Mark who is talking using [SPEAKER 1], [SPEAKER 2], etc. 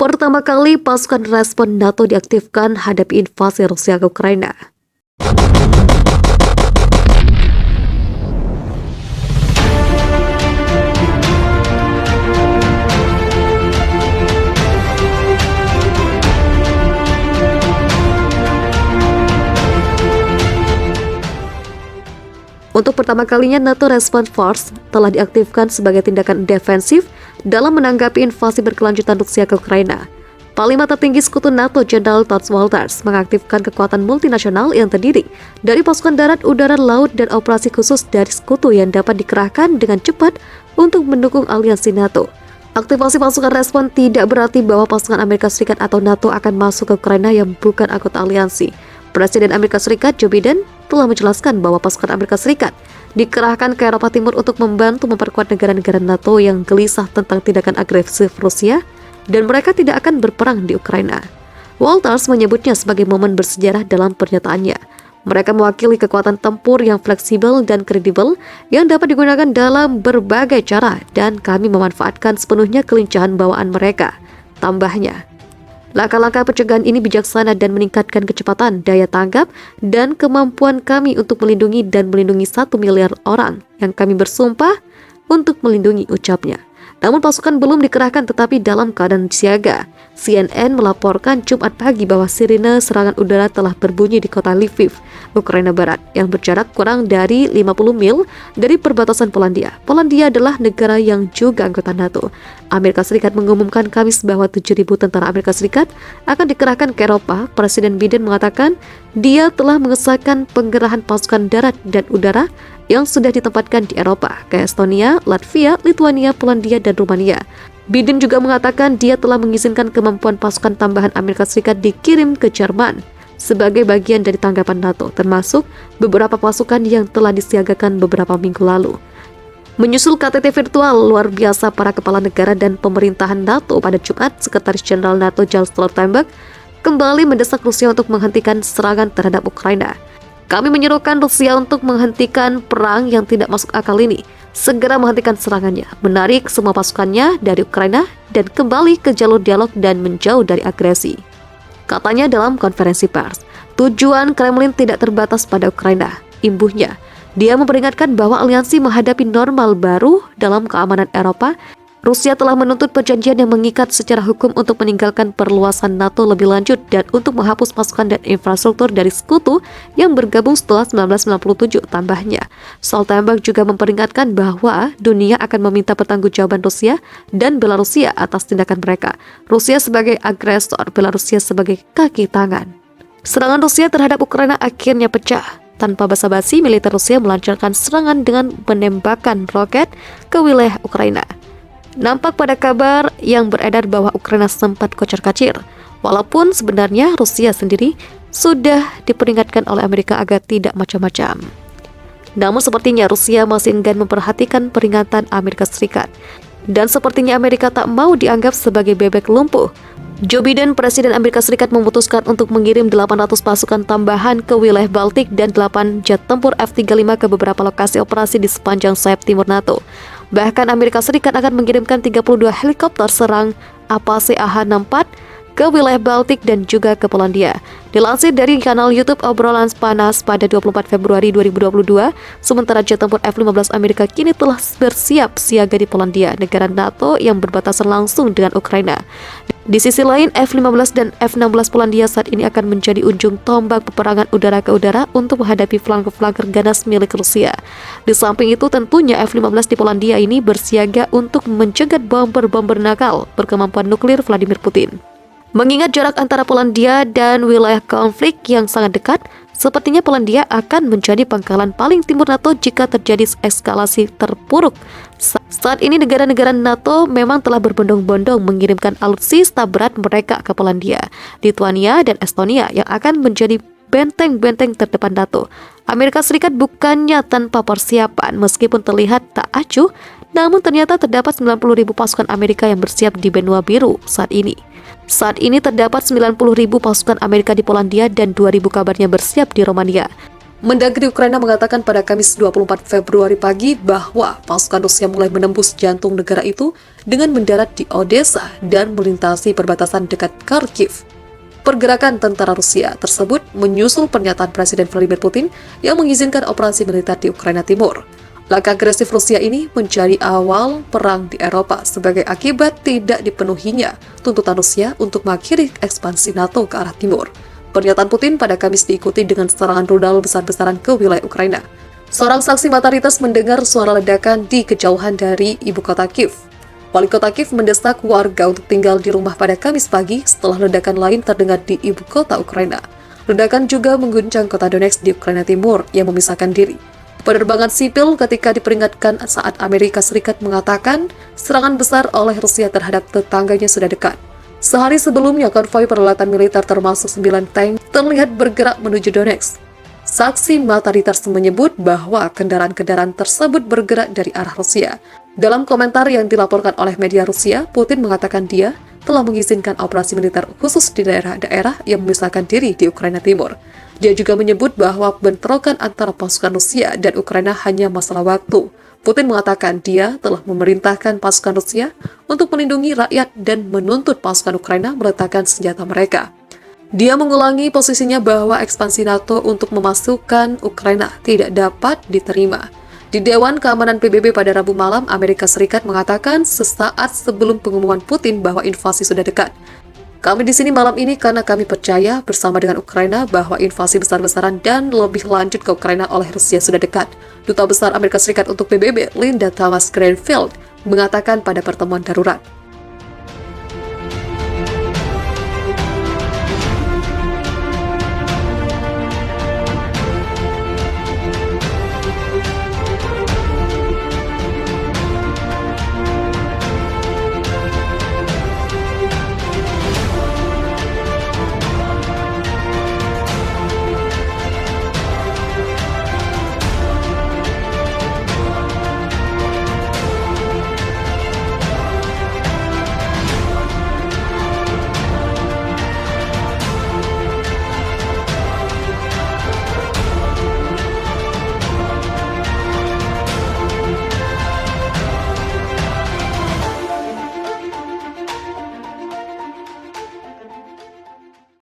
[SPEAKER 1] Pertama kali pasukan respon NATO diaktifkan hadapi invasi Rusia ke Ukraina. Untuk pertama kalinya, NATO Response Force telah diaktifkan sebagai tindakan defensif dalam menanggapi invasi berkelanjutan Rusia ke Ukraina. Panglima tertinggi Sekutu NATO Jenderal Thorsten Wolters mengaktifkan kekuatan multinasional yang terdiri dari pasukan darat, udara, laut, dan operasi khusus dari Sekutu yang dapat dikerahkan dengan cepat untuk mendukung aliansi NATO. Aktivasi pasukan respon tidak berarti bahwa pasukan Amerika Serikat atau NATO akan masuk ke Ukraina yang bukan anggota aliansi. Presiden Amerika Serikat Joe Biden telah menjelaskan bahwa pasukan Amerika Serikat dikerahkan ke Eropa Timur untuk membantu memperkuat negara-negara NATO yang gelisah tentang tindakan agresif Rusia dan mereka tidak akan berperang di Ukraina. Wolters menyebutnya sebagai momen bersejarah dalam pernyataannya. Mereka mewakili kekuatan tempur yang fleksibel dan kredibel yang dapat digunakan dalam berbagai cara dan kami memanfaatkan sepenuhnya kelincahan bawaan mereka. Tambahnya, langkah-langkah pencegahan ini bijaksana dan meningkatkan kecepatan, daya tanggap, dan kemampuan kami untuk melindungi 1 miliar orang yang kami bersumpah untuk melindungi, ucapnya. Namun pasukan belum dikerahkan tetapi dalam keadaan siaga. CNN melaporkan Jumat pagi bahwa sirine serangan udara telah berbunyi di kota Lviv, Ukraina Barat, yang berjarak kurang dari 50 mil dari perbatasan Polandia. Polandia adalah negara yang juga anggota NATO. Amerika Serikat mengumumkan Kamis bahwa 7.000 tentara Amerika Serikat akan dikerahkan ke Eropa. Presiden Biden mengatakan dia telah mengesahkan penggerahan pasukan darat dan udara yang sudah ditempatkan di Eropa ke Estonia, Latvia, Lithuania, Polandia, dan Rumania. Biden juga mengatakan dia telah mengizinkan kemampuan pasukan tambahan Amerika Serikat dikirim ke Jerman sebagai bagian dari tanggapan NATO, termasuk beberapa pasukan yang telah disiagakan beberapa minggu lalu. Menyusul KTT virtual luar biasa para kepala negara dan pemerintahan NATO pada Jumat, Sekretaris Jenderal NATO Jens Stoltenberg kembali mendesak Rusia untuk menghentikan serangan terhadap Ukraina. Kami menyerukan Rusia untuk menghentikan perang yang tidak masuk akal ini, segera menghentikan serangannya, menarik semua pasukannya dari Ukraina, dan kembali ke jalur dialog dan menjauh dari agresi. Katanya dalam konferensi pers, tujuan Kremlin tidak terbatas pada Ukraina. Imbuhnya, dia memperingatkan bahwa aliansi menghadapi normal baru dalam keamanan Eropa. Rusia telah menuntut perjanjian yang mengikat secara hukum untuk meninggalkan perluasan NATO lebih lanjut dan untuk menghapus pasukan dan infrastruktur dari Sekutu yang bergabung setelah 1997, tambahnya. Stoltenberg juga memperingatkan bahwa dunia akan meminta pertanggungjawaban Rusia dan Belarusia atas tindakan mereka. Rusia sebagai agresor, Belarusia sebagai kaki tangan. Serangan Rusia terhadap Ukraina akhirnya pecah. Tanpa basa-basi, militer Rusia melancarkan serangan dengan menembakkan roket ke wilayah Ukraina. Nampak pada kabar yang beredar bahwa Ukraina sempat kocar-kacir, walaupun sebenarnya Rusia sendiri sudah diperingatkan oleh Amerika agar tidak macam-macam. Namun sepertinya Rusia masih enggan memperhatikan peringatan Amerika Serikat, dan sepertinya Amerika tak mau dianggap sebagai bebek lumpuh. Joe Biden, Presiden Amerika Serikat, memutuskan untuk mengirim 800 pasukan tambahan ke wilayah Baltik dan 8 jet tempur F-35 ke beberapa lokasi operasi di sepanjang sayap timur NATO. Bahkan Amerika Serikat akan mengirimkan 32 helikopter serang Apache AH-64 ke wilayah Baltik dan juga ke Polandia. Dilansir dari kanal YouTube Obrolan Panas pada 24 Februari 2022, sementara jet tempur F-15 Amerika kini telah bersiap siaga di Polandia, negara NATO yang berbatasan langsung dengan Ukraina. Di sisi lain, F-15 dan F-16 Polandia saat ini akan menjadi ujung tombak peperangan udara ke udara untuk menghadapi flanker-flanker ganas milik Rusia. Di samping itu, tentunya F-15 di Polandia ini bersiaga untuk mencegat bomber-bomber nakal berkemampuan nuklir Vladimir Putin. Mengingat jarak antara Polandia dan wilayah konflik yang sangat dekat, sepertinya Polandia akan menjadi pangkalan paling timur NATO jika terjadi eskalasi terpuruk. Saat ini negara-negara NATO memang telah berbondong-bondong mengirimkan alutsista berat mereka ke Polandia, Lithuania, dan Estonia yang akan menjadi benteng-benteng terdepan NATO. Amerika Serikat bukannya tanpa persiapan, meskipun terlihat tak acuh, namun ternyata terdapat 90.000 pasukan Amerika yang bersiap di benua biru saat ini. Saat ini terdapat 90.000 pasukan Amerika di Polandia dan 2.000 kabarnya bersiap di Romania. Mendagri Ukraina mengatakan pada Kamis 24 Februari pagi bahwa pasukan Rusia mulai menembus jantung negara itu dengan mendarat di Odessa dan melintasi perbatasan dekat Kharkiv. Pergerakan tentara Rusia tersebut menyusul pernyataan Presiden Vladimir Putin yang mengizinkan operasi militer di Ukraina Timur. Langkah agresif Rusia ini menjadi awal perang di Eropa sebagai akibat tidak dipenuhinya tuntutan Rusia untuk mengakhiri ekspansi NATO ke arah timur. Pernyataan Putin pada Kamis diikuti dengan serangan rudal besar-besaran ke wilayah Ukraina. Seorang saksi mata Reuters mendengar suara ledakan di kejauhan dari ibu kota Kiev. Wali kota Kiev mendesak warga untuk tinggal di rumah pada Kamis pagi setelah ledakan lain terdengar di ibu kota Ukraina. Ledakan juga mengguncang kota Donetsk di Ukraina Timur yang memisahkan diri. Penerbangan sipil ketika diperingatkan saat Amerika Serikat mengatakan serangan besar oleh Rusia terhadap tetangganya sudah dekat. Sehari sebelumnya, konvoi peralatan militer termasuk 9 tank terlihat bergerak menuju Donetsk. Saksi mata Reuters menyebut bahwa kendaraan-kendaraan tersebut bergerak dari arah Rusia. Dalam komentar yang dilaporkan oleh media Rusia, Putin mengatakan dia telah mengizinkan operasi militer khusus di daerah-daerah yang memisahkan diri di Ukraina Timur. Dia juga menyebut bahwa bentrokan antara pasukan Rusia dan Ukraina hanya masalah waktu. Putin mengatakan dia telah memerintahkan pasukan Rusia untuk melindungi rakyat dan menuntut pasukan Ukraina meletakkan senjata mereka. Dia mengulangi posisinya bahwa ekspansi NATO untuk memasukkan Ukraina tidak dapat diterima. Di Dewan Keamanan PBB pada Rabu malam, Amerika Serikat mengatakan sesaat sebelum pengumuman Putin bahwa invasi sudah dekat. Kami di sini malam ini karena kami percaya bersama dengan Ukraina bahwa invasi besar-besaran dan lebih lanjut ke Ukraina oleh Rusia sudah dekat. Duta Besar Amerika Serikat untuk PBB, Linda Thomas-Greenfield, mengatakan pada pertemuan darurat.